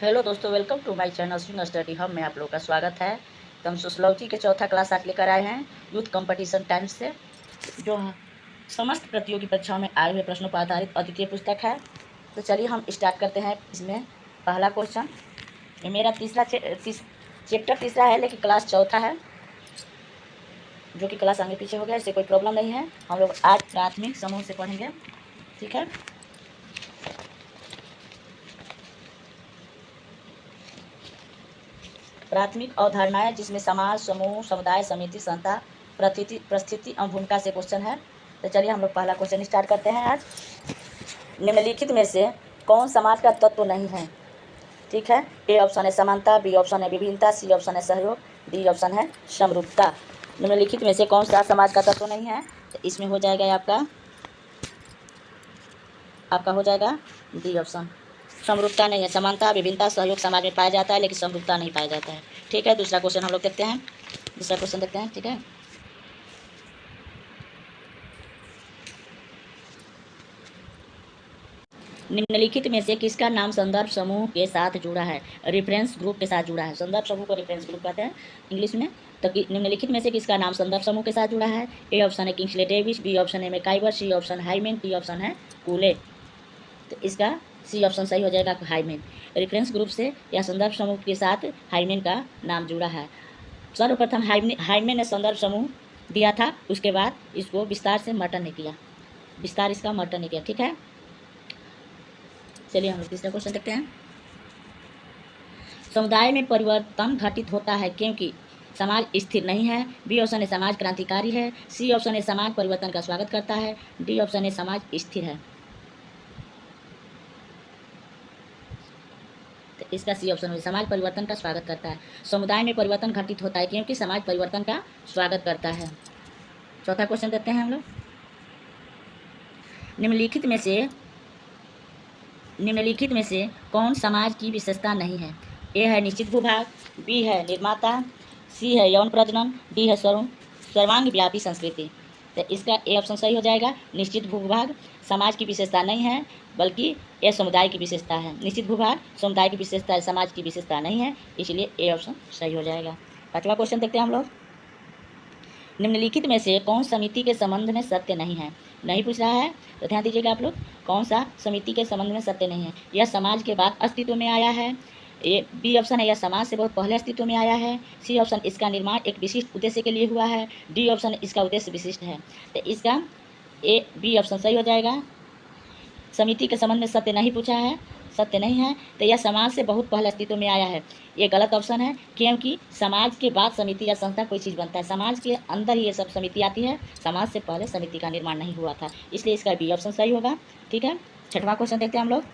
Hello दोस्तों, welcome to my channel swing study hub में आप लोगों का स्वागत है। तो हम सोशलॉजी के चौथा क्लास आज लेकर आए हैं यूथ कंपटीशन टाइम्स से, जो समस्त प्रतियोगी परीक्षाओं में आए हुए प्रश्नों पर आधारित अद्वितीय पुस्तक है। तो चलिए हम स्टार्ट करते हैं। इसमें पहला क्वेश्चन, ये मेरा चैप्टर तीसरा है, लेकिन क्लास चौथा है, जो कि क्लास आगे पीछे हो गया, इससे कोई प्रॉब्लम नहीं है। हम लोग आज प्राथमिक समूह से पढ़ेंगे, ठीक है। प्राथमिक अवधारणाएं, जिसमें समाज, समूह, समुदाय, समिति, संस्था, परिस्थिति एवं भूमिका से क्वेश्चन है। तो चलिए हम लोग पहला क्वेश्चन स्टार्ट करते हैं आज। निम्नलिखित में से कौन समाज का तत्व नहीं है? ठीक है, ए ऑप्शन है समानता, बी ऑप्शन है विभिन्नता, सी ऑप्शन है सहयोग, डी ऑप्शन है समरूपता। निम्नलिखित में से कौन सा समाज का तत्व नहीं है? तो इसमें हो जाएगा आपका हो जाएगा डी ऑप्शन। समरूपता नहीं है। समानता, विभिन्नता, सहयोग समाज में पाया जाता है, लेकिन समरूपता नहीं पाया जाता है। ठीक है, दूसरा क्वेश्चन हम लोग देखते हैं। दूसरा क्वेश्चन देखते हैं, ठीक है। निम्नलिखित में से किसका नाम संदर्भ समूह के साथ जुड़ा है? रेफरेंस ग्रुप के साथ जुड़ा है। संदर्भ समूह को रेफरेंस ग्रुप कहते हैं इंग्लिश में। तो निम्नलिखित में से किसका नाम संदर्भ समूह के साथ जुड़ा है? ए ऑप्शन है किंग्सले डेविस, बी ऑप्शन है MacIver, C option Hyman, D option है कूले। तो इसका सी ऑप्शन सही हो जाएगा, हाइमेन। रेफरेंस ग्रुप से या संदर्भ समूह के साथ हाइमेन का नाम जुड़ा है। सर्वप्रथम हाइमेन ने संदर्भ समूह दिया था, उसके बाद इसको विस्तार से मर्टन ने किया, विस्तार इसका मर्टन ने किया, ठीक है। चलिए हम लोग तीसरा क्वेश्चन देखते हैं। समुदाय में परिवर्तन घटित होता है क्योंकि समाज स्थिर नहीं है। बी ऑप्शन है समाज क्रांतिकारी है, सी ऑप्शन है समाज परिवर्तन का स्वागत करता है, डी ऑप्शन है समाज स्थिर है। तो इसका सी ऑप्शन है समाज परिवर्तन का स्वागत करता है। समुदाय में परिवर्तन घटित होता है क्योंकि समाज परिवर्तन का स्वागत करता है। चौथा क्वेश्चन देखते हैं हम लोग। निम्नलिखित में से कौन समाज की विशेषता नहीं है? ए है निश्चित भूभाग, बी है निर्माता, सी है यौन प्रजनन, डी है सर्वांगव्यापी संस्कृति। तो इसका ए ऑप्शन सही हो जाएगा। निश्चित भूभाग समाज की विशेषता नहीं है, बल्कि यह समुदाय की विशेषता है। निश्चित भूभाग समुदाय की विशेषता है, समाज की विशेषता नहीं है, इसलिए ए ऑप्शन सही हो जाएगा। पांचवा क्वेश्चन देखते हैं हम लोग। निम्नलिखित में से कौन समिति के संबंध में सत्य नहीं है? नहीं पूछ रहा है, तो ध्यान दीजिएगा आप लोग। कौन सा समिति के संबंध में सत्य नहीं है? यह समाज के बाद अस्तित्व में आया है। ए बी ऑप्शन है यह समाज से बहुत पहले अस्तित्व में आया है। सी ऑप्शन इसका निर्माण एक विशिष्ट उद्देश्य के लिए हुआ है। डी ऑप्शन इसका उद्देश्य विशिष्ट है। तो इसका ए बी ऑप्शन सही हो जाएगा। समिति के संबंध में सत्य नहीं पूछा है, सत्य नहीं है, तो यह समाज से बहुत पहले अस्तित्व में आया है। ये गलत ऑप्शन है, क्योंकि समाज के बाद समिति या संस्था कोई चीज़ बनता है। समाज के अंदर ही ये सब समिति आती है, समाज से पहले समिति का निर्माण नहीं हुआ था, इसलिए इसका बी ऑप्शन सही होगा, ठीक है। छठवां क्वेश्चन देखते हैं हम लोग।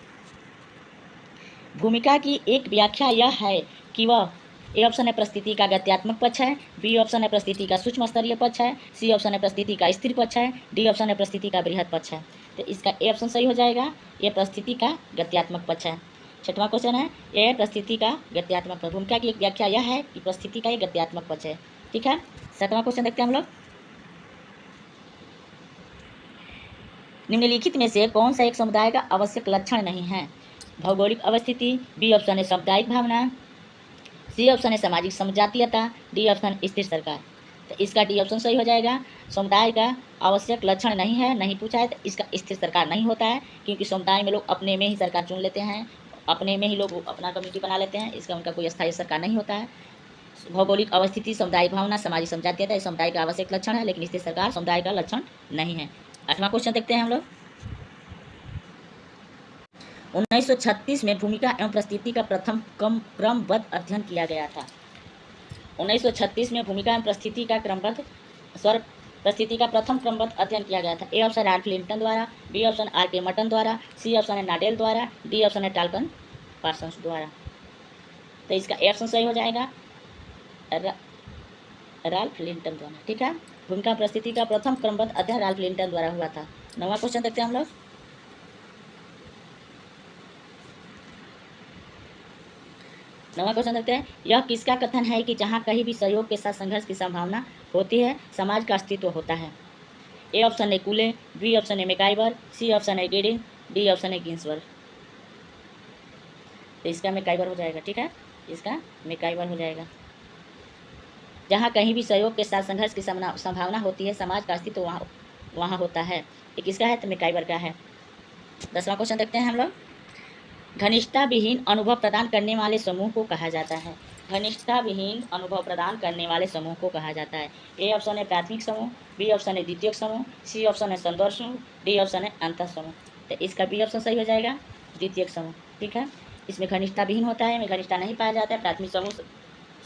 भूमिका की एक व्याख्या यह है कि वह, ए ऑप्शन है परिस्थिति का गत्यात्मक पक्ष है, बी ऑप्शन है परिस्थिति का सूक्ष्म स्तरीय पक्ष है, सी ऑप्शन है परिस्थिति का स्थिर पक्ष है, डी ऑप्शन है परिस्थिति का बृहद पक्ष है। तो इसका ए ऑप्शन सही हो जाएगा, ये परिस्थिति का गत्यात्मक पक्ष है। छठवां क्वेश्चन है, यह परिस्थिति का गत्यात्मक पक्ष। भूमिका की एक व्याख्या यह है कि परिस्थिति का एक गत्यात्मक पक्ष है, ठीक है। सातवां क्वेश्चन देखते हैं हम लोग। निम्नलिखित में से कौन सा एक समुदाय का आवश्यक लक्षण नहीं है? भौगोलिक अवस्थिति, बी ऑप्शन है सामुदायिक भावना, सी ऑप्शन है सामाजिक समजातीयता, डी ऑप्शन स्थिर सरकार। तो इसका डी ऑप्शन सही हो जाएगा। समुदाय का आवश्यक लक्षण नहीं है, नहीं पूछा है, तो इसका स्थिर सरकार नहीं होता है, क्योंकि समुदाय में लोग अपने में ही सरकार चुन लेते हैं, अपने में ही लोग अपना कमेटी बना लेते हैं, इसका उनका कोई स्थायी सरकार नहीं होता है। भौगोलिक अवस्थिति, सामुदायिक भावना, सामाजिक समजातीयता समुदाय का आवश्यक लक्षण है, लेकिन स्थिर सरकार समुदाय का लक्षण नहीं है। आठवां क्वेश्चन देखते हैं हम लोग। 1936 में भूमिका एवं परिस्थिति का प्रथम क्रमबद्ध अध्ययन किया गया था। 1936 में भूमिका एवं परिस्थिति का परिस्थिति का प्रथम क्रमबद्ध अध्ययन किया गया था। ए ऑप्शन राल्फ लिंटन द्वारा, बी ऑप्शन आर के मटन द्वारा, सी ऑप्शन है नाडेल द्वारा, डी ऑप्शन है टाल्टन पार्सन्स द्वारा। तो इसका ए ऑप्शन सही हो जाएगा, राल्फ लिंटन द्वारा, ठीक है। भूमिका परिस्थिति का प्रथम क्रमबद्ध अध्ययन राल्फ लिंटन द्वारा हुआ था। नौवां क्वेश्चन देखते हैं हम लोग। नवा क्वेश्चन देखते हैं। यह किसका कथन है कि जहाँ कहीं भी सहयोग के साथ संघर्ष की संभावना होती है, समाज का अस्तित्व होता है? ए ऑप्शन है कूले, बी ऑप्शन है मैकाइवर, सी ऑप्शन है गेडिंग, डी ऑप्शन है गिन्सबर्ग। तो इसका मैकाइवर हो जाएगा। ठीक है, इसका मैकाइवर हो जाएगा। जहाँ कहीं भी सहयोग के साथ संघर्ष की संभावना होती है, समाज का अस्तित्व वहाँ वहाँ होता है। ये किसका है? तो मैकाइवर का है। 10वां क्वेश्चन देखते हैं हम लोग। घनिष्ठता विहीन अनुभव प्रदान करने वाले समूह को कहा जाता है। घनिष्ठता विहीन अनुभव प्रदान करने वाले समूह को कहा जाता है। ए ऑप्शन है प्राथमिक समूह, बी ऑप्शन है द्वितीयक समूह, सी ऑप्शन है संदर्भ समूह, डी ऑप्शन है अंतर समूह। तो इसका बी ऑप्शन सही हो जाएगा, द्वितीयक समूह। ठीक है, इसमें घनिष्ठता विहीन होता है, में घनिष्ठता नहीं पाया जाता है। प्राथमिक समूह,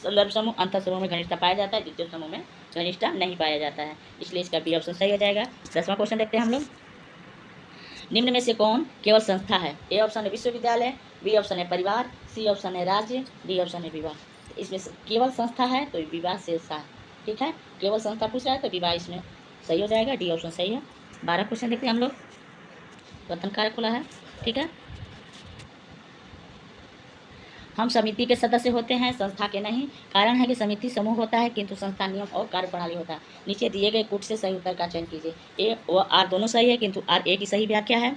संदर्भ समूह, अंतर समूह में घनिष्ठता पाया जाता है, द्वितीय समूह में घनिष्ठता नहीं पाया जाता है, इसलिए इसका बी ऑप्शन सही हो जाएगा। 10वां क्वेश्चन देखते हैं हम लोग। निम्न में से कौन केवल संस्था है? ए ऑप्शन है विश्वविद्यालय, बी ऑप्शन है परिवार, सी ऑप्शन है राज्य, डी ऑप्शन है विवाह। तो इसमें केवल संस्था है तो विवाह से सा। ठीक है, केवल संस्था पूछ रहा है तो विवाह इसमें सही हो जाएगा, डी ऑप्शन सही है। 12 क्वेश्चन देखते हैं हम लोग। कथन कार्य खुला है। ठीक है, हम समिति के सदस्य होते हैं, संस्था के नहीं। कारण है कि समिति समूह होता है किंतु संस्था नियम और कार्यप्रणाली होता है। नीचे दिए गए कूट से सही उत्तर का चयन कीजिए। ए व आर दोनों सही है किंतु आर ए की सही व्याख्या है।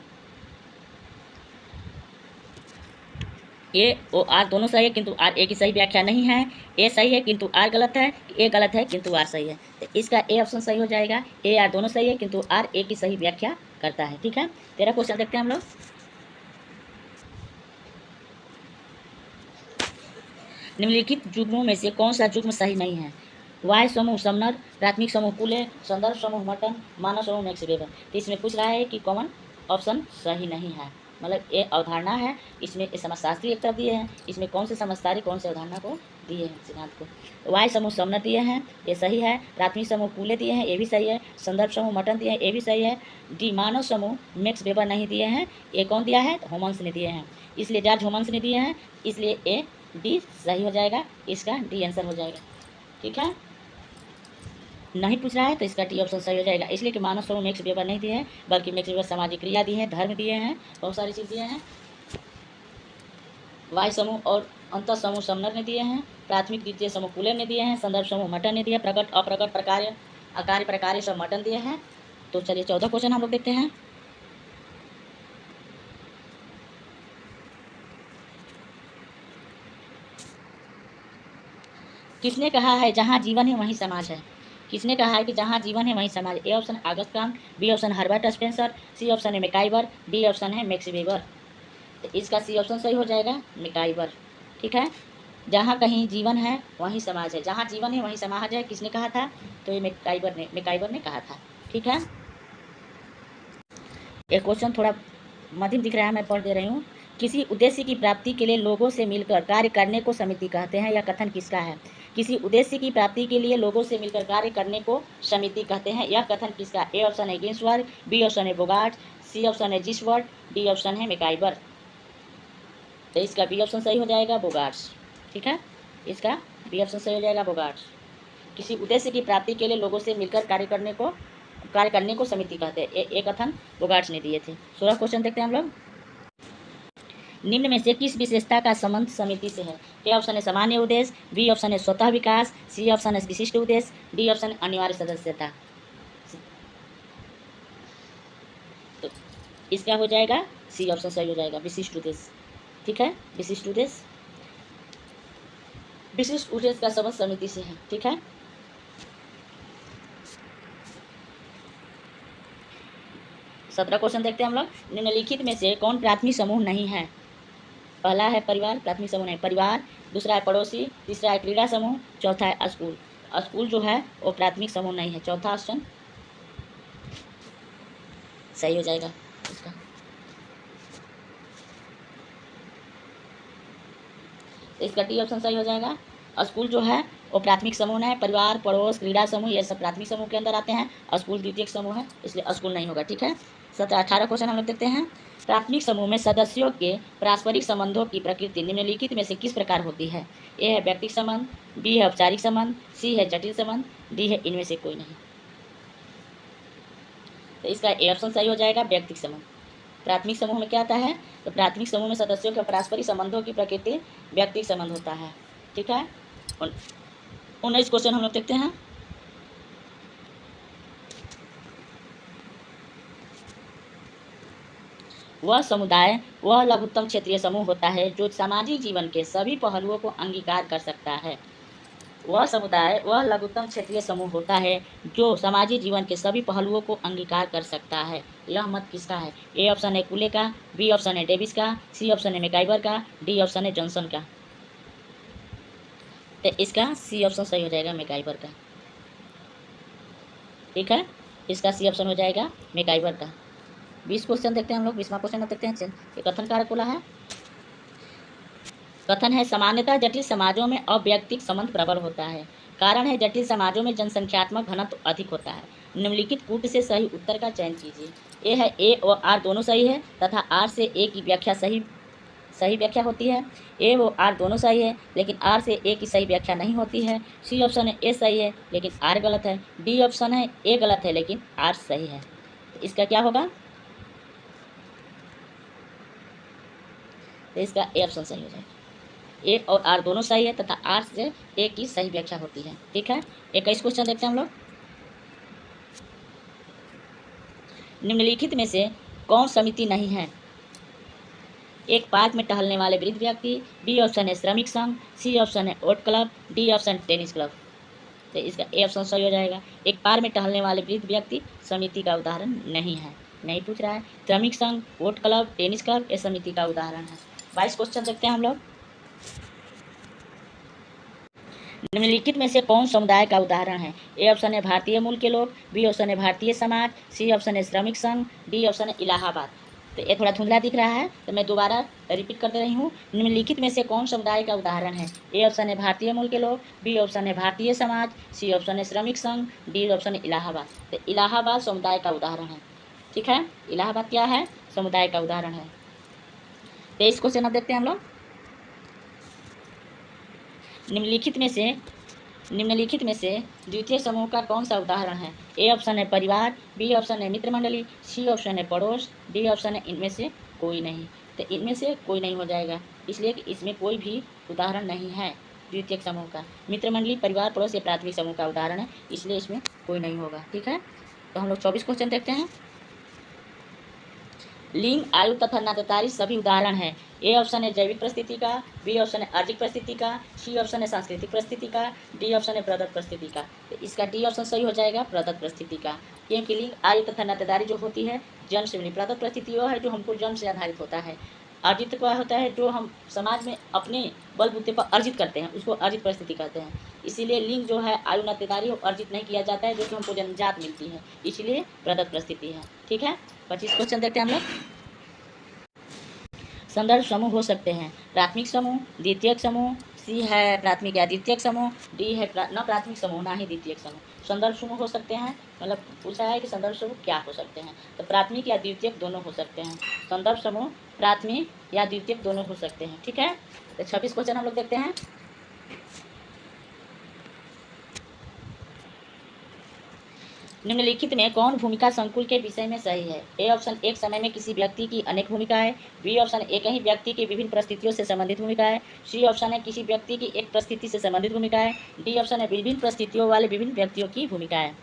ए ओ आर दोनों सही है किंतु आर ए की सही व्याख्या नहीं है। ए सही है किंतु आर गलत है, ए गलत है किंतु आर सही है। तो इसका ए ऑप्शन सही हो जाएगा। ए आर दोनों सही है किंतु आर ए की सही व्याख्या करता है। ठीक है, 13 क्वेश्चन देखते हैं हम लोग। निम्नलिखित युग्मों में से कौन सा युग्म सही नहीं है? वाय समूह समनर, प्राथमिक समूह कुले, संदर्भ समूह मटन, मानव समूह मैक्स वेबर। तो इसमें पूछ रहा है कि कौन ऑप्शन सही नहीं है, मतलब ये अवधारणा है, इसमें समाजशास्त्री एक तरफ दिए हैं, इसमें कौन से समझदारी कौन से अवधारणा को दिए हैं सिद्धांत को। तो वाय समूह समनर दिए हैं, ये सही है। प्राथमिक समूह कुले दिए हैं, ये भी सही है। संदर्भ समूह मटन दिए हैं, ये भी सही है। डी मानव समूह मैक्स वेबर नहीं दिए हैं, ये कौन दिया है? तो होमन्स ने दिए हैं, इसलिए जॉर्ज होमन्स ने दिए हैं, इसलिए ए डी सही हो जाएगा, इसका डी आंसर हो जाएगा। ठीक है, नहीं पूछ रहा है तो इसका टी ऑप्शन सही हो जाएगा, इसलिए कि मानव समूह मैक्स वेबर नहीं दिए हैं, बल्कि मैक्स वेबर सामाजिक क्रिया दिए हैं, धर्म दिए हैं, बहुत सारी चीज़ दिए हैं। वाय समूह और अंतर समूह समनर ने दिए हैं। प्राथमिक द्वितीय समूह कुले ने दिए हैं। संदर्भ समूह मटन ने दिए। प्रकट अप्रकट प्रकार्य अकार्य प्रकार्य सब मटन दिए हैं। तो चलिए 14 क्वेश्चन हम लोग देखते हैं। किसने कहा है जहाँ जीवन है वहीं समाज है? किसने कहा है कि जहाँ जीवन है वहीं समाज? A option Auguste Comte, B option Herbert Spencer, C option है मैकाइवर, डी ऑप्शन है मैक्स वेबर। तो इसका सी ऑप्शन सही हो जाएगा, मैकाइवर। ठीक है, जहाँ कहीं जीवन है वहीं समाज है, जहाँ जीवन है वहीं समाज है, किसने कहा था? तो ये मैकाइवर ने कहा था। ठीक है, एक क्वेश्चन थोड़ा मध्यम दिख रहा है, मैं पढ़ दे रही हूँ। किसी उद्देश्य की प्राप्ति के लिए लोगों से मिलकर कार्य करने को समिति कहते हैं, यह कथन किसका है? किसी उद्देश्य की प्राप्ति के लिए लोगों से मिलकर कार्य करने को समिति कहते हैं, यह कथन किसका? ए ऑप्शन है गिन्सबर्ग, बी ऑप्शन है बोगार्ट, सी ऑप्शन है जिसवर्ड, डी ऑप्शन है मैकाइवर। तो इसका बी ऑप्शन सही हो जाएगा, बोगार्ट्स। ठीक है, इसका बी ऑप्शन सही हो जाएगा, बोगार्ट्स। किसी उद्देश्य की प्राप्ति के लिए लोगों से मिलकर कार्य करने को समिति कहते हैं, एक कथन बोगार्ट्स ने दिए थे। 16 क्वेश्चन देखते हैं हम लोग। निम्न में से किस विशेषता का संबंध समिति से है? ए ऑप्शन है सामान्य उद्देश्य, बी ऑप्शन है स्वतः विकास, सी ऑप्शन है विशिष्ट उद्देश्य, डी ऑप्शन है अनिवार्य सदस्यता। तो इसका हो जाएगा सी ऑप्शन सही हो जाएगा, विशिष्ट उद्देश्य। ठीक है, विशिष्ट उद्देश्य का संबंध समिति से है। ठीक है, सत्रह क्वेश्चन देखते हैं हम लोग। निम्नलिखित में से कौन प्राथमिक समूह नहीं है? पहला है परिवार, प्राथमिक समूह नहीं परिवार। दूसरा है पड़ोसी, तीसरा है क्रीड़ा समूह, चौथा है स्कूल। स्कूल जो है वो प्राथमिक समूह नहीं है, चौथा ऑप्शन सही हो जाएगा इसका। तो इसका टी ऑप्शन सही हो जाएगा। स्कूल जो है वो प्राथमिक समूह है, परिवार, पड़ोस, क्रीड़ा समूह ये सब प्राथमिक समूह के अंदर आते हैं, स्कूल द्वितीयक समूह है, इसलिए स्कूल नहीं होगा। ठीक है, 17-18 क्वेश्चन हम लोग देखते हैं। प्राथमिक समूह में सदस्यों के पारस्परिक संबंधों की प्रकृति निम्नलिखित में से किस प्रकार होती है? ए है व्यक्तिगत संबंध, बी है औपचारिक संबंध, सी है जटिल संबंध, डी है इनमें से कोई नहीं। तो इसका ए ऑप्शन सही हो जाएगा, व्यक्तिगत संबंध। प्राथमिक समूह में क्या आता है? तो प्राथमिक समूह में सदस्यों के पारस्परिक संबंधों की प्रकृति व्यक्तिगत संबंध होता है। ठीक है, 19 क्वेश्चन हम लोग देखते हैं। वह समुदाय वह लघुत्तम क्षेत्रीय समूह होता है जो सामाजिक जीवन के सभी पहलुओं को अंगीकार कर सकता है। वह समुदाय वह लघुत्तम क्षेत्रीय समूह होता है जो सामाजिक जीवन के सभी पहलुओं को अंगीकार कर सकता है। यह मत किसका है? ए ऑप्शन है कूले का, बी ऑप्शन है डेविस का, सी ऑप्शन है मैकाइवर का, डी ऑप्शन है जॉनसन का। तो इसका सी ऑप्शन सही हो जाएगा, मैकाइवर का। ठीक है, इसका सी ऑप्शन हो जाएगा मैकाइवर का। 20 क्वेश्चन देखते हैं हम लोग। 20वां क्वेश्चन देखते हैं। ये कथन कारक बोला है। कथन है सामान्यतः जटिल समाजों में अव्यक्तिक संबंध प्रबल होता है। कारण है जटिल समाजों में जनसंख्यात्मक घनत्व अधिक होता है। निम्नलिखित कूट से सही उत्तर का चयन कीजिए। ए है ए और आर दोनों सही है तथा आर से ए की व्याख्या सही व्याख्या होती है। ए व आर दोनों सही है लेकिन आर से ए की सही व्याख्या नहीं होती है। सी ऑप्शन है ए सही है लेकिन आर गलत है। डी ऑप्शन है ए गलत है लेकिन आर सही है। तो इसका क्या होगा? तो इसका ए ऑप्शन सही हो जाएगा। ए और आर दोनों सही है तथा आर से ए की सही व्याख्या होती है। ठीक है, 21 क्वेश्चन देखते हैं हम लोग। निम्नलिखित में से कौन समिति नहीं है? एक पार्क में टहलने वाले वृद्ध व्यक्ति, बी ऑप्शन है श्रमिक संघ, सी ऑप्शन है ओट club, D option tennis club. तो इसका ए ऑप्शन सही हो जाएगा। एक पार्क में टहलने वाले वृद्ध व्यक्ति समिति का उदाहरण नहीं है, नहीं पूछ रहा है। श्रमिक संघ, ओट क्लब, टेनिस क्लब ये समिति का उदाहरण है। 22 क्वेश्चन देखते हैं हम लोग। निम्नलिखित में से कौन समुदाय का उदाहरण है? ए ऑप्शन है भारतीय मूल के लोग, बी ऑप्शन है भारतीय समाज, सी ऑप्शन है श्रमिक संघ, डी ऑप्शन है इलाहाबाद। तो ये थोड़ा धुंधला दिख रहा है तो मैं दोबारा रिपीट कर दे रही हूँ। निम्नलिखित में से कौन समुदाय का उदाहरण है? ए ऑप्शन है भारतीय मूल के लोग, बी ऑप्शन है भारतीय समाज, सी ऑप्शन है श्रमिक संघ, डी ऑप्शन है इलाहाबाद। तो इलाहाबाद समुदाय का उदाहरण है। ठीक है, इलाहाबाद क्या है? समुदाय का उदाहरण है। 23 क्वेश्चन अब देखते हैं हम लोग। निम्नलिखित में से द्वितीय समूह का कौन सा उदाहरण है? ए ऑप्शन है परिवार, बी ऑप्शन है मित्र मंडली, सी ऑप्शन है पड़ोस, डी ऑप्शन है इनमें से कोई नहीं। तो इनमें से कोई नहीं हो जाएगा, इसलिए कि इसमें कोई भी उदाहरण नहीं है द्वितीय समूह का। मित्र मंडली, परिवार, पड़ोस ये प्राथमिक समूह का उदाहरण है, इसलिए इसमें कोई नहीं होगा। ठीक है, तो हम लोग 24 क्वेश्चन देखते हैं। लिंग, आयु तथा नातेदारी सभी उदाहरण है। ए ऑप्शन है जैविक परिस्थिति का, बी ऑप्शन है अर्जित परिस्थिति का, सी ऑप्शन है सांस्कृतिक परिस्थिति का, डी ऑप्शन है प्रदत्त परिस्थिति का। तो इसका डी ऑप्शन सही हो जाएगा, प्रदत्त परिस्थिति का। क्योंकि लिंग, आयु तथा नातेदारी जो होती है जन्म से मिली। प्रदत्त परिस्थिति वो है जो हमको जन्म से आधारित होता है। अर्जित का होता है जो हम समाज में अपने बलबूते पर अर्जित करते हैं, उसको अर्जित परिस्थिति कहते हैं। इसीलिए लिंग जो है आयु नातेदारी अर्जित नहीं किया जाता है, जो कि हमको जन्मजात मिलती है, इसलिए प्रदत्त परिस्थिति है। ठीक है, 25 क्वेश्चन देखते हैं हम लोग। संदर्भ समूह हो सकते हैं प्राथमिक समूह, द्वितीयक समूह, सी है प्राथमिक या द्वितीयक समूह, डी है न प्राथमिक समूह ना ही द्वितीयक समूह। संदर्भ समूह हो सकते हैं, मतलब पूछा है कि संदर्भ समूह क्या हो सकते हैं, तो प्राथमिक या द्वितीयक दोनों हो सकते हैं। संदर्भ समूह प्राथमिक या द्वितीयक दोनों हो सकते हैं। ठीक है, तो 26 क्वेश्चन हम लोग देखते हैं। निम्नलिखित में कौन भूमिका संकुल के विषय में सही है? ए ऑप्शन एक समय में किसी व्यक्ति की अनेक भूमिकाएं, बी ऑप्शन एक ही व्यक्ति की विभिन्न परिस्थितियों से संबंधित भूमिकाएं, सी ऑप्शन है किसी व्यक्ति की एक परिस्थिति से संबंधित भूमिकाएं, डी ऑप्शन है विभिन्न परिस्थितियों वाले विभिन्न व्यक्तियों की भूमिकाएं।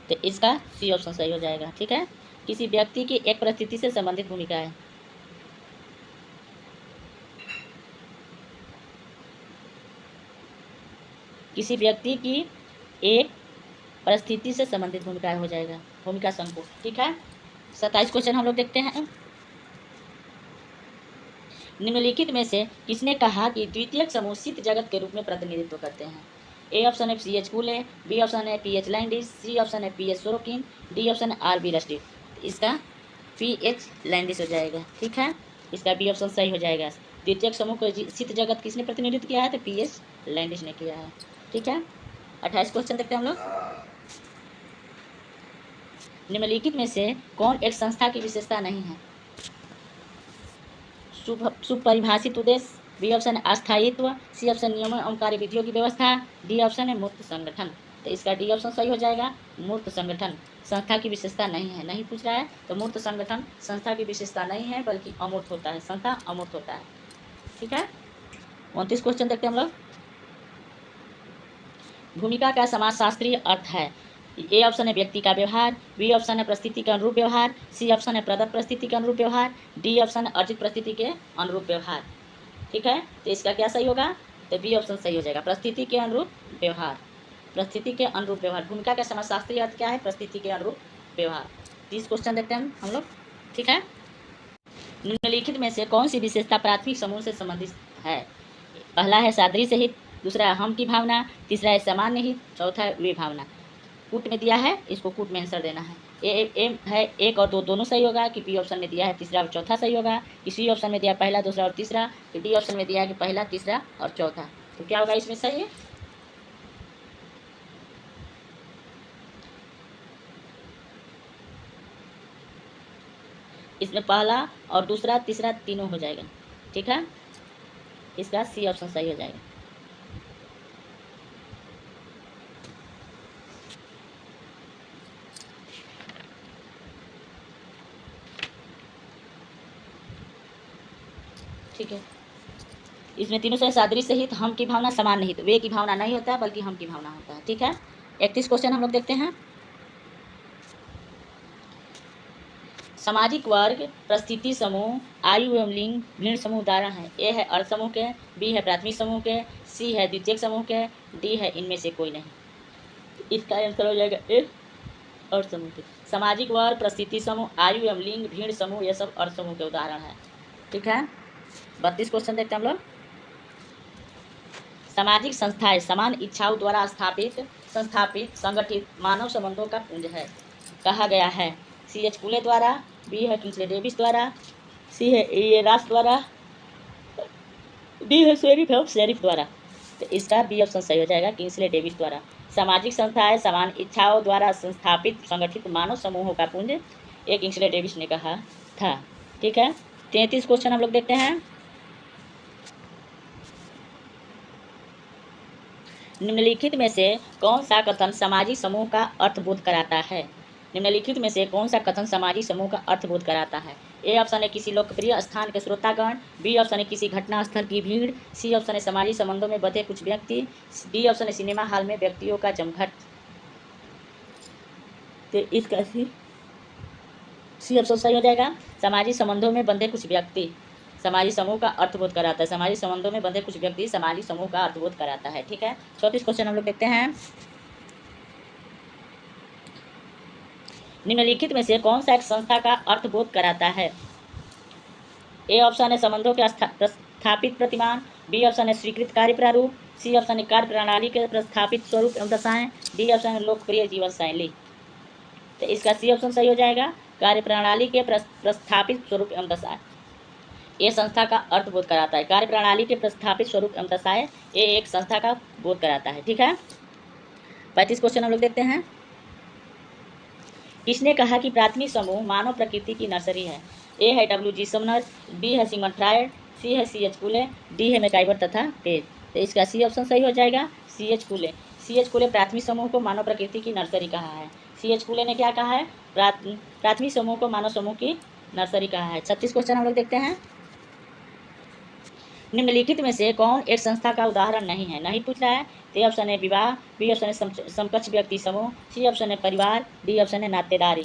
तो इसका सी ऑप्शन सही हो जाएगा। ठीक है, किसी व्यक्ति की एक परिस्थिति से संबंधित भूमिकाएं। किसी व्यक्ति की एक परिस्थिति से संबंधित भूमिकाएं हो जाएगा, भूमिका संकुल। ठीक है, 27 क्वेश्चन हम लोग देखते हैं। निम्नलिखित में से किसने कहा कि द्वितीयक समूह शीत जगत के रूप में प्रतिनिधित्व करते हैं? ए ऑप्शन है C H Cooley, B option है P H Landis, C option है P H Sorokin, D option है आर बी रस्टिक। इसका पी एच लैंडिस हो जाएगा। ठीक है, इसका बी ऑप्शन सही हो जाएगा। द्वितीयक समूह को शीत जगत किसने प्रतिनिधित्व किया है? तो पी एच लैंडिस ने किया है। ठीक है, 28 क्वेश्चन देखते हैं हम लोग। निम्नलिखित में से कौन एक संस्था की विशेषता नहीं है? सुपरिभाषित उद्देश्य, बी ऑप्शन है अस्थायित्व, सी ऑप्शन नियमों एवं कार्यविधियों की व्यवस्था, डी ऑप्शन है मूर्त संगठन। तो इसका डी ऑप्शन सही हो जाएगा, मूर्त संगठन। संस्था की विशेषता नहीं है, नहीं पूछ रहा है, तो मूर्त संगठन संस्था की विशेषता नहीं है बल्कि अमूर्त होता है, संस्था अमूर्त होता है। ठीक है, 29 क्वेश्चन देखते हैं हम लोग। भूमिका का समाजशास्त्रीय अर्थ है। ए ऑप्शन है व्यक्ति का व्यवहार, बी ऑप्शन है परिस्थिति के अनुरूप व्यवहार, सी ऑप्शन है प्रदत्त परिस्थिति के अनुरूप व्यवहार, डी ऑप्शन है अर्जित परिस्थिति के अनुरूप व्यवहार। ठीक है, तो इसका क्या सही होगा? तो बी ऑप्शन सही हो जाएगा, परिस्थिति के अनुरूप व्यवहार। परिस्थिति के अनुरूप व्यवहार, भूमिका का समाजशास्त्रीय अर्थ क्या है? परिस्थिति के अनुरूप व्यवहार। 30 क्वेश्चन देखते हैं हम लोग। ठीक है, निम्नलिखित में से कौन सी विशेषता प्राथमिक समूह से संबंधित है? पहला है सादृश्य हित, दूसरा है हम की भावना, तीसरा है सामान्य हित, चौथा है वे भावना। कूट में दिया है, इसको कूट में आंसर देना है। ए है 1 और 2 दोनों सही होगा, कि बी ऑप्शन में दिया है तीसरा और चौथा सही होगा, कि सी ऑप्शन में दिया पहला दूसरा और तीसरा, कि डी ऑप्शन में दिया है कि पहला तीसरा और चौथा। तो क्या होगा इसमें सही है? इसमें पहला और दूसरा तीसरा तीनों हो जाएगा। ठीक है, इसका सी ऑप्शन सही हो जाएगा। ठीक है, इसमें तीनों से सादृश्य हित, हम की भावना, सामान्य हित, वे की भावना नहीं होता है बल्कि हम की भावना होता है। ठीक है, 31 क्वेश्चन हम लोग देखते हैं। सामाजिक वर्ग, परिस्थिति समूह, आयु एवं लिंग भिन्न समूह उदाहरण है। ए है अर्ध समूह के, बी है प्राथमिक समूह के, सी है द्वितीयक समूह के, डी है इनमें से कोई नहीं। इसका आंसर हो जाएगा ए अर्ध समूह के। सामाजिक वर्ग, परिस्थिति समूह, आयु एवं लिंग भिन्न समूह, ये सब अर्ध समूह के उदाहरण है। ठीक है, 32 क्वेश्चन देखते हैं हम लोग। सामाजिक संस्थाएं समान इच्छाओं द्वारा संस्थापित संगठित मानव संबंधों का पुंज है, कहा गया है। सी एच पुले द्वारा, बी है किंग्सले डेविस द्वारा, सी है ए रास द्वारा, डी है शेरिफ द्वारा। तो इसका बी ऑप्शन सही हो जाएगा, किंग्सले डेविस द्वारा। सामाजिक संस्थाएं समान इच्छाओं द्वारा संस्थापित संगठित मानव समूहों का पुंज, एक किंग्सले डेविस ने कहा था। ठीक है, 33 क्वेश्चन हम लोग देखते हैं। निम्नलिखित में से कौन सा कथन सामाजिक समूह का अर्थबोध कराता है? निम्नलिखित में से कौन सा कथन सामाजिक समूह का अर्थबोध कराता है? ए ऑप्शन है किसी लोकप्रिय स्थान के श्रोतागण, बी ऑप्शन है किसी घटना स्थल की भीड़, सी ऑप्शन है सामाजिक संबंधों में बंधे कुछ व्यक्ति, डी ऑप्शन है सिनेमा हॉल में व्यक्तियों का जमघट। तो इसका सी ऑप्शन सही हो जाएगा, सामाजिक संबंधों में बंधे कुछ व्यक्ति सामाजिक समूह का अर्थबोध कराता है। सामाजिक संबंधों में बंधे कुछ व्यक्ति सामाजिक समूह का अर्थबोध कराता है। ठीक है, 34 क्वेश्चन हम लोग देखते हैं। निम्नलिखित में से कौन सा एक संस्था का अर्थबोध कराता है? ए ऑप्शन है संबंधों के प्रस्थापित प्रतिमान, बी ऑप्शन है स्वीकृत कार्य प्रारूप, सी ऑप्शन है कार्य प्रणाली के प्रस्थापित स्वरूप एवं दशाएं, डी ऑप्शन है लोकप्रिय जीवन शैली। तो इसका सी ऑप्शन सही हो जाएगा, कार्य प्रणाली के प्रस्थापित स्वरूप एवं दशाएं। ये संस्था का अर्थ बोध कराता है। कार्य प्रणाली के प्रस्थापित स्वरूप एवं दशाएं, ये एक संस्था का बोध कराता है। ठीक है, 35 क्वेश्चन हम लोग देखते हैं। किसने कहा कि प्राथमिक समूह मानव प्रकृति की नर्सरी है? ए है W.G. समनर, बी है सिगमंड फ्रायड, सी है C.H. पुले, डी है मैकाइवर तथा पेज। तो इसका सी ऑप्शन सही हो जाएगा, C.H. पुले। C.H. पुले प्राथमिक समूह को मानव प्रकृति की नर्सरी कहा है। C.H. पुले ने क्या कहा है? प्राथमिक समूह को मानव समूह की नर्सरी कहा है। 36 क्वेश्चन हम लोग देखते हैं। निम्नलिखित में से कौन एक संस्था का उदाहरण नहीं है? नहीं पूछ रहा है। तो ऑप्शन है विवाह, बी ऑप्शन है समकक्ष व्यक्ति समूह, सी ऑप्शन है परिवार, डी ऑप्शन है नातेदारी।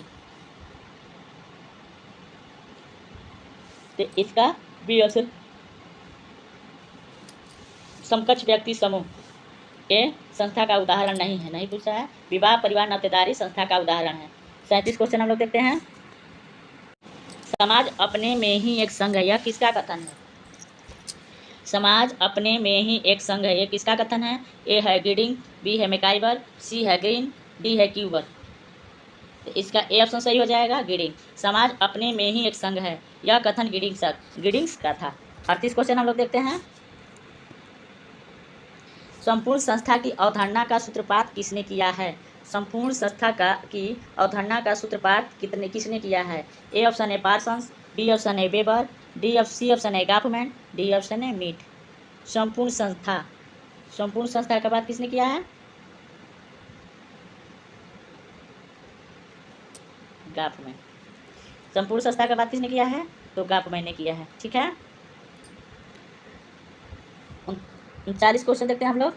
तो इसका बी ऑप्शन समकक्ष व्यक्ति समूह ये संस्था का उदाहरण नहीं है, नहीं पूछ रहा है। विवाह, परिवार, नातेदारी संस्था का उदाहरण है। 37 क्वेश्चन हम लोग देखते हैं। समाज अपने में ही एक संघ है, यह किसका कथन है? समाज अपने में ही एक संघ है, ये किसका कथन है? ए है गिडिंग, बी है मैकाइवर, सी है ग्रीन, डी है क्यूबर। तो इसका ए ऑप्शन सही हो जाएगा, गिडिंग। समाज अपने में ही एक संघ है, यह कथन गिडिंग्स का था। 38 क्वेश्चन हम लोग देखते हैं। संपूर्ण संस्था की अवधारणा का सूत्रपात किसने किया है? संपूर्ण संस्था की अवधारणा का सूत्रपात किसने किया है? ए ऑप्शन है पार्सन्स, बी ऑप्शन है वेबर, सी ऑप्शन है गाफमैन, डी ऑप्शन है मीट। संपूर्ण संस्था का बात किसने किया है? गाफमैन। संपूर्ण संस्था का बात किसने किया है? तो गाफमैन ने किया है। ठीक है, 39 क्वेश्चन देखते हैं हम लोग।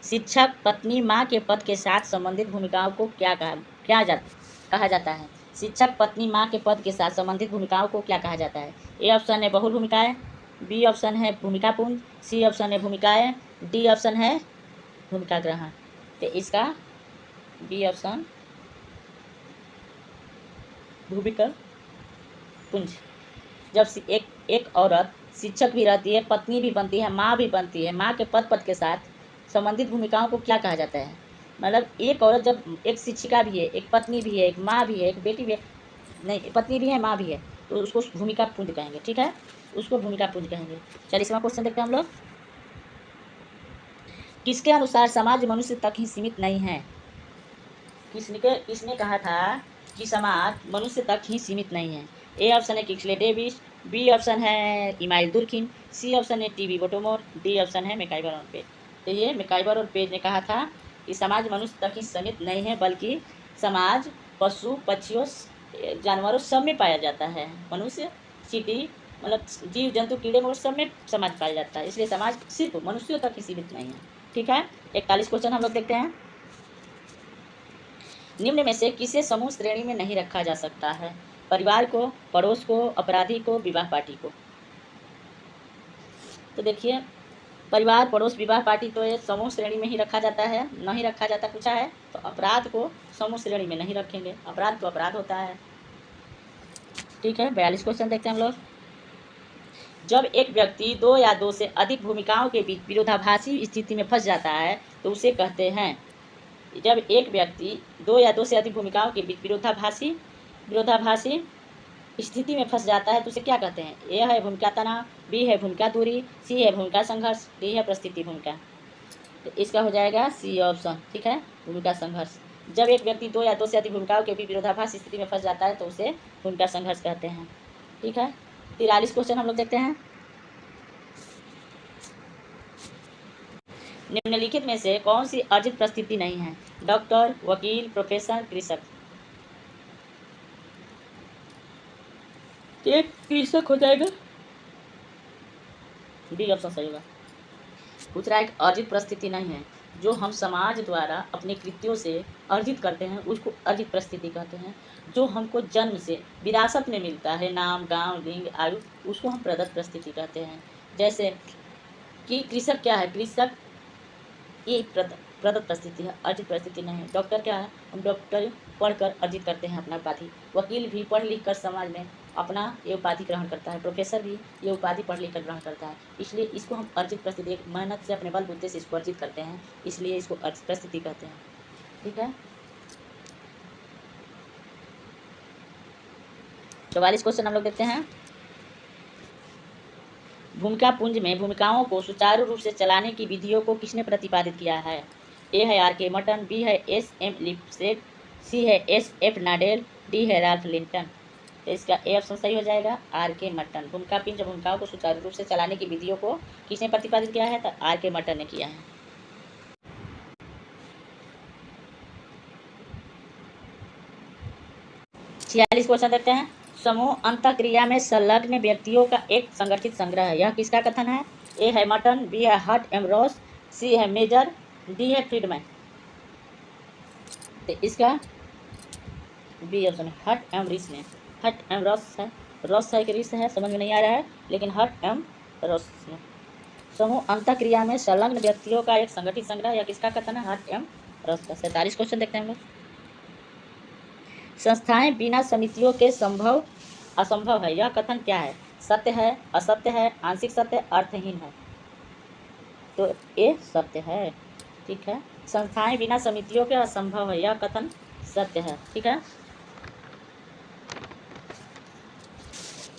शिक्षक पत्नी माँ के पद के साथ संबंधित भूमिकाओं को कहा जाता है? शिक्षक पत्नी माँ के पद के साथ संबंधित भूमिकाओं को क्या कहा जाता है? ए ऑप्शन है बहुल भूमिकाएं, बी ऑप्शन है भूमिका पुंज, सी ऑप्शन है भूमिकाएं, डी ऑप्शन है भूमिका ग्रहण। तो इसका बी ऑप्शन भूमिका पुंज। जब एक औरत शिक्षक भी रहती है, पत्नी भी बनती है, माँ भी बनती है, माँ के पद के साथ संबंधित भूमिकाओं को क्या कहा जाता है? मतलब एक औरत जब एक शिक्षिका भी है, एक पत्नी भी है, एक माँ भी है, एक बेटी भी है, नहीं पत्नी भी है, माँ भी है, तो उसको भूमिका पुंज कहेंगे। ठीक है, उसको भूमिका पुंज कहेंगे। चलिए इसमें क्वेश्चन देखते हैं हम लोग। किसके अनुसार समाज मनुष्य तक ही सीमित नहीं है? किसने कहा था कि समाज मनुष्य तक ही सीमित नहीं है? ए ऑप्शन है किक्सले डेविस, बी ऑप्शन है इमाइल दुर्खिम, सी ऑप्शन है टीबी बोटोमोर, डी ऑप्शन है मैकाइवर और पेज। तो ये मैकाइवर और पेज ने कहा था कि समाज मनुष्य तक ही सीमित नहीं है, बल्कि समाज पशु पक्षियों जानवरों सब में पाया जाता है। मनुष्य चींटी मतलब जीव जंतु कीड़े मकोड़े सब में समाज पाया जाता है, इसलिए समाज सिर्फ मनुष्यों तक ही सीमित नहीं है। ठीक है, 41 क्वेश्चन हम लोग देखते हैं। निम्न में से किसे समूह श्रेणी में नहीं रखा जा सकता है? परिवार को, पड़ोस को, अपराधी को, विवाह पार्टी को। तो देखिए, परिवार, पड़ोस, विवाह पार्टी तो ये समूह श्रेणी में ही रखा जाता है, नहीं रखा जाता पूछा है, तो अपराध को समूह श्रेणी में नहीं रखेंगे, अपराध तो अपराध होता है। ठीक है, 42 क्वेश्चन देखते हैं हम लोग। जब एक व्यक्ति दो या दो से अधिक भूमिकाओं के बीच विरोधाभासी स्थिति में फंस जाता है तो उसे कहते हैं। जब एक व्यक्ति दो या दो से अधिक भूमिकाओं के बीच विरोधाभासी स्थिति में फंस जाता है तो उसे क्या कहते हैं? ए है भूमिका तनाव, बी है भूमिका दूरी, सी है भूमिका संघर्ष, डी है परिस्थिति भूमिका। तो इसका हो जाएगा सी ऑप्शन। ठीक है, भूमिका संघर्ष। जब एक व्यक्ति दो या दो से अधिक भूमिकाओं के बीच विरोधाभासी स्थिति में फंस जाता है तो उसे भूमिका संघर्ष कहते हैं। ठीक है, 43 क्वेश्चन हम लोग देखते हैं। निम्नलिखित में से कौन सी अर्जित परिस्थिति नहीं है? डॉक्टर, वकील, प्रोफेसर, कृषक। एक कृषक हो जाएगा, डी ऑप्शन सही होगा। पूछ रहा है अर्जित परिस्थिति नहीं है, जो हम समाज द्वारा अपने कृत्यों से अर्जित करते हैं उसको अर्जित परिस्थिति कहते हैं। जो हमको जन्म से विरासत में मिलता है, नाम, गांव, लिंग, आयु, उसको हम प्रदत्त परिस्थिति कहते हैं। जैसे कि कृषक क्या है? कृषक ये प्रदत्त परिस्थिति है, अर्जित परिस्थिति नहीं है। डॉक्टर क्या है? हम डॉक्टर पढ़कर अर्जित करते हैं अपना उपाधि। वकील भी पढ़ लिख कर समाज में अपना ये उपाधि ग्रहण करता है। प्रोफेसर भी ये उपाधि पढ़ लिख कर ग्रहण करता है, इसलिए इसको हम अर्जित परिस्थिति, एक मेहनत से अपने बल बुद्धि से इसको अर्जित करते हैं, इसलिए इसको अर्जित परिस्थिति कहते हैं। ठीक है, 44 क्वेश्चन हम लोग देखते हैं। भूमिका पुंज में भूमिकाओं को सुचारू रूप से चलाने की विधियों को किसने प्रतिपादित किया है? ए है आर के मटन, बी है एस एम लिपसेट, सी है एस एफ नाडेल, डी है राल्फ लिंटन। तो इसका ए ऑप्शन सही हो जाएगा, आर के मटन। भूमिका पुंज भूमिकाओं को सुचारू रूप से चलाने की विधियों को किसने प्रतिपादित किया है? तो आर के मटन ने किया है। छियालीस क्वेश्चन देखते हैं। समूह अंतःक्रिया में संलग्न व्यक्तियों का एक संगठित संग्रह है, यह किसका कथन है? ए है मटन, बी है हट एम रॉस, सी है मेजर, डी है फ्रीडमैन। तो इसका बी ऑप्शन है, हट एम रिस ने। हट एम रॉस है, रॉस है कि रिस है समझ में नहीं आ रहा है, लेकिन हट एम रॉस ने। समूह अंतःक्रिया में संलग्न व्यक्तियों का एक संगठित संग्रह, यह किसका कथन है? हट एम रॉस का। 47 क्वेश्चन देखते हैं हम लोग। संस्थाएं बिना समितियों के असंभव है, यह कथन क्या है? सत्य है, असत्य है, आंशिक सत्य, अर्थहीन है। तो ये सत्य है। ठीक है, संस्थाएं बिना समितियों के असंभव है, यह कथन सत्य है। ठीक है,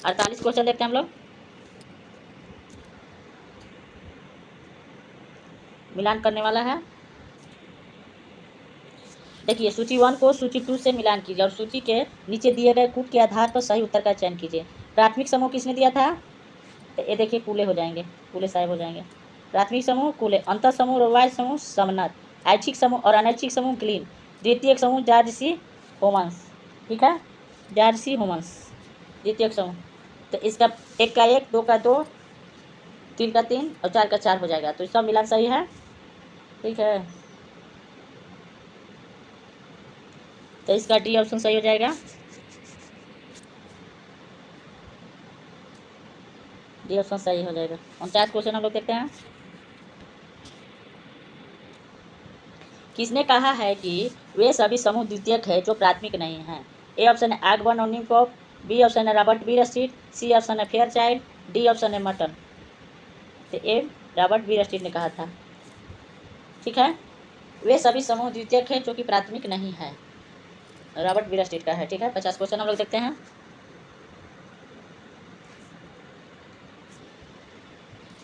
48 क्वेश्चन देखते हैं हम लोग। मिलान करने वाला है। देखिए, सूची 1 को सूची 2 से मिलान कीजिए और सूची के नीचे दिए गए कूट के आधार पर सही उत्तर का चयन कीजिए। प्राथमिक समूह किसने दिया था? तो ये देखिए कूले हो जाएंगे, कूले साहब हो जाएंगे। प्राथमिक समूह कूले, अंतर समूह रोवाइल समूह समनत, ऐच्छिक समूह और अनैच्छिक समूह ग्लीन, द्वितीयक समूह जॉर्ज सी होमन्स। ठीक है, जॉर्ज सी होमन्स द्वितीयक समूह। तो इसका 1 का 1, 2 का 2, 3 का 3 और 4 का 4 हो जाएगा। तो इसका मिलान सही है। ठीक है, तो इसका डी ऑप्शन सही हो जाएगा। डी ऑप्शन सही हो जाएगा। 49 क्वेश्चन हम लोग देखते हैं। किसने कहा है कि वे सभी समूह द्वितीयक है जो प्राथमिक नहीं है? ए ऑप्शन है आगबर्न और न्यूकॉफ, बी ऑप्शन है रॉबर्ट बीर स्ट्रीट, सी ऑप्शन है फेयरचाइल्ड, डी ऑप्शन है मटन। तो ए रॉबर्ट बीर स्ट्रीट ने कहा था। ठीक है, वे सभी समूह द्वितीयक है जो कि प्राथमिक नहीं है, रॉबर्ट बीर स्ट्रीट का है। ठीक है, 50 क्वेश्चन हम लोग देखते हैं।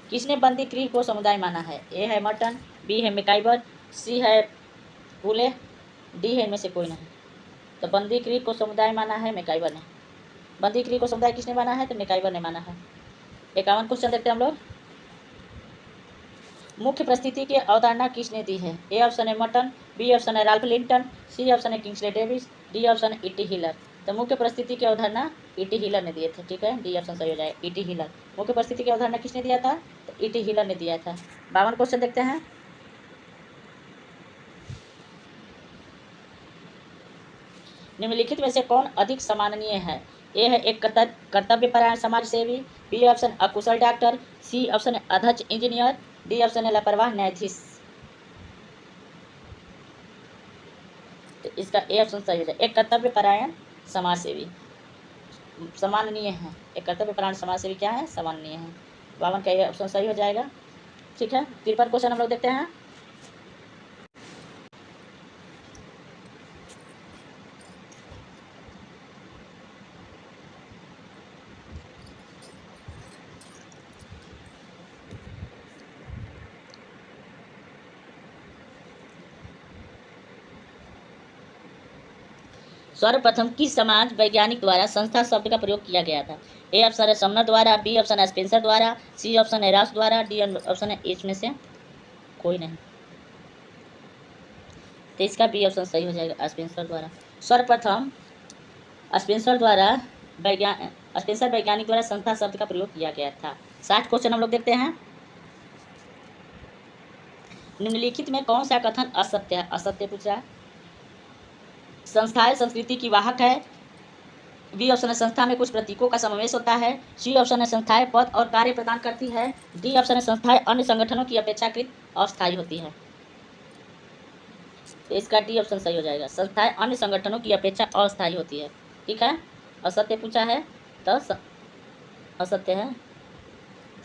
किसने बंदी क्रीक को समुदाय माना है? ए है मटन, बी है मैकाइवर, सी है पुले, डी है इनमें से कोई नहीं। तो बंदी क्रीक को समुदाय माना है मैकाइवर ने। बंदी क्रीक को समुदाय किसने माना है? तो मैकाइवर ने माना है। 51 क्वेश्चन देखते हैं हम लोग। मुख्य परिस्थिति की अवधारणा किसने दी है? ए ऑप्शन है मटन, बी ऑप्शन है राल्फ लिंटन, सी ऑप्शन है किंग्सले डेविस, डी ऑप्शन है ईटी हिलर। तो मुख्य परिस्थिति की अवधारणा ईटी हिलर ने दिए थे। ठीक है, डी ऑप्शन सही हो जाएगा, ईटी हिलर। मुख्य परिस्थिति की अवधारणा किसने दिया था? तो ईटी हिलर ने दिया था। 52 क्वेश्चन देखते हैं। निम्नलिखित में से कौन अधिक सम्माननीय है? ए है एक कर्तव्यपरायण समाज सेवी, बी ऑप्शन अकुशल डॉक्टर, सी ऑप्शन है अधच इंजीनियर, डी ऑप्शन है लापरवाह न्यायाधीश। तो इसका ए ऑप्शन सही हो जाए, एक कर्तव्यपरायण समाज सेवी सम्माननीय है। एक कर्तव्यपरायण समाज सेवी क्या है? सम्माननीय है। 52 का ए ऑप्शन सही हो जाएगा। ठीक है, 53 क्वेश्चन हम लोग देखते हैं। सर्वप्रथम किस समाज वैज्ञानिक द्वारा संस्था शब्द का प्रयोग किया गया था? ए ऑप्शन है समनर द्वारा, बी ऑप्शन है स्पेंसर द्वारा, सी ऑप्शन है रास द्वारा, डी ऑप्शन है इसमें से कोई नहीं। तो इसका बी ऑप्शन सही हो जाएगा, स्पेंसर द्वारा। सर्वप्रथम स्पेंसर वैज्ञानिक द्वारा संस्था शब्द का प्रयोग किया गया था। 60 क्वेश्चन हम लोग देखते हैं। निम्नलिखित में कौन सा कथन असत्य है? असत्य पूछा है। संस्थाएं संस्कृति की वाहक है, बी ऑप्शन है संस्था में कुछ प्रतीकों का समावेश होता है, सी ऑप्शन है संस्थाएं पद और कार्य प्रदान करती है, डी ऑप्शन है संस्थाएं अन्य संगठनों की अपेक्षाकृत अस्थायी होती है। तो इसका डी ऑप्शन सही हो जाएगा, संस्थाएं अन्य संगठनों की अपेक्षा अस्थायी होती है। ठीक है, असत्य पूछा है तो असत्य है,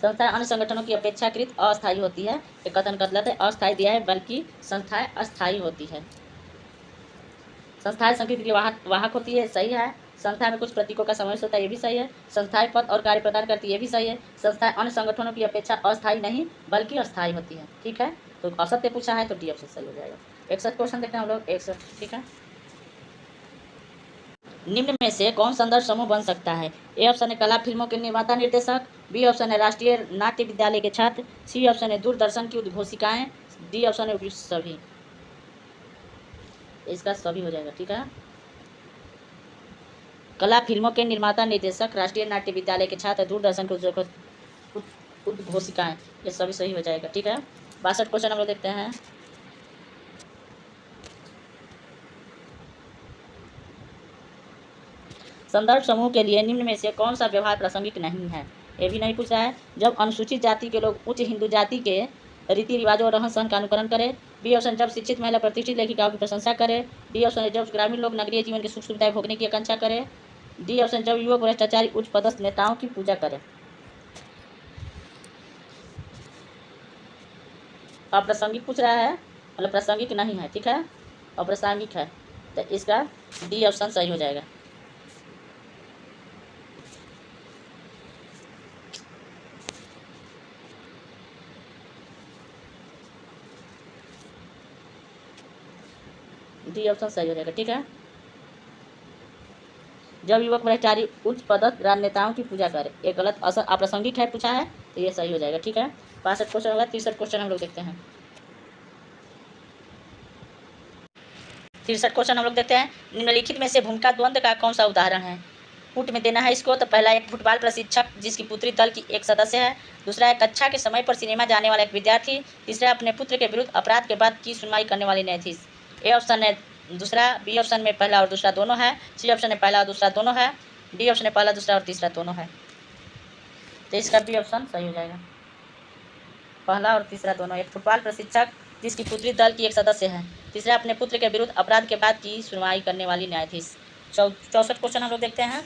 संस्थाएं अन्य संगठनों की अपेक्षाकृत अस्थायी होती है। एक कथन गलत है, अस्थायी दिया है, बल्कि संस्थाएं अस्थायी होती है। संस्थाएं संस्कृति की वाहक होती है, सही है। संस्था में कुछ प्रतीकों का समावेश होता है, ये भी सही है। संस्थाएं पद और कार्य प्रदान करती है, ये भी सही है। संस्थाएं अन्य संगठनों की अपेक्षा अस्थायी नहीं बल्कि अस्थायी होती है। ठीक है, तो असत्य पूछा है तो डी ऑप्शन सही हो जाएगा। 61 क्वेश्चन देखते हैं हम लोग, 61। ठीक है, निम्न में से कौन संदर्भ समूह बन सकता है? ए ऑप्शन है कला फिल्मों के निर्माता निर्देशक, बी ऑप्शन है राष्ट्रीय नाट्य विद्यालय के छात्र, सी ऑप्शन है दूरदर्शन की उद्घोषिकाएं, डी ऑप्शन है सभी। इसका सभी हो जाएगा। ठीक है, कला फिल्मों के निर्माता निर्देशक, राष्ट्रीय नाट्य विद्यालय के छात्र, दूरदर्शन के उद्घोषिकाएं, ये सभी सही हो जाएगा। ठीक है, 62 क्वेश्चन हम लोग देखते हैं। संदर्भ समूह के लिए निम्न में से कौन सा व्यवहार प्रासंगिक नहीं है? ये भी नहीं पूछा है। जब अनुसूचित जाति के लोग उच्च हिंदू जाति के रीति रिवाजों और रहन सहन का अनुकरण करें, बी ऑप्शन जब शिक्षित महिला प्रतिष्ठित लेखिकाओं की प्रशंसा करे, डी ऑप्शन जब ग्रामीण लोग नगरीय जीवन की सुख सुविधाएं भोगने की आकांक्षा करें, डी ऑप्शन जब युवक भ्रष्टाचारी उच्च पदस्थ नेताओं की पूजा करें। अप्रासंगिक पूछ रहा है, मतलब प्रासंगिक नहीं है। ठीक है, अप्रासंगिक है, तो इसका डी ऑप्शन सही हो जाएगा। डी ऑप्शन सही हो जाएगा। ठीक है, जब युवक भ्रष्टाचारी उच्च पदस्थ राजनेताओं की पूजा करे, ये गलत अप्रासंगिक है पूछा है, तो ये सही हो जाएगा। ठीक है, 62 क्वेश्चन होगा। 63 क्वेश्चन हम लोग देखते हैं। 63 क्वेश्चन हम लोग देखते हैं। निम्नलिखित में से भूमिका द्वंद्व का कौन सा उदाहरण है? पुट में देना है इसको। तो पहला, एक फुटबॉल प्रशिक्षक जिसकी पुत्री दल की एक सदस्य है। दूसरा है कक्षा के समय पर सिनेमा जाने वाला एक विद्यार्थी। तीसरा, अपने पुत्र के विरुद्ध अपराध के बाद की सुनवाई करने वाली न्यायाधीश। ए ऑप्शन है दूसरा, बी ऑप्शन में पहला और दूसरा दोनों है, सी ऑप्शन में पहला और दूसरा दोनों है, डी ऑप्शन में पहला, दूसरा और तीसरा दोनों है। तो इसका बी ऑप्शन सही हो जाएगा, पहला और तीसरा दोनों। एक फुटबॉल प्रशिक्षक जिसकी पुत्री दल की एक सदस्य है। तीसरा, अपने पुत्र के विरुद्ध अपराध के बाद की सुनवाई करने वाली न्यायाधीश। 64 क्वेश्चन हम लोग देखते हैं।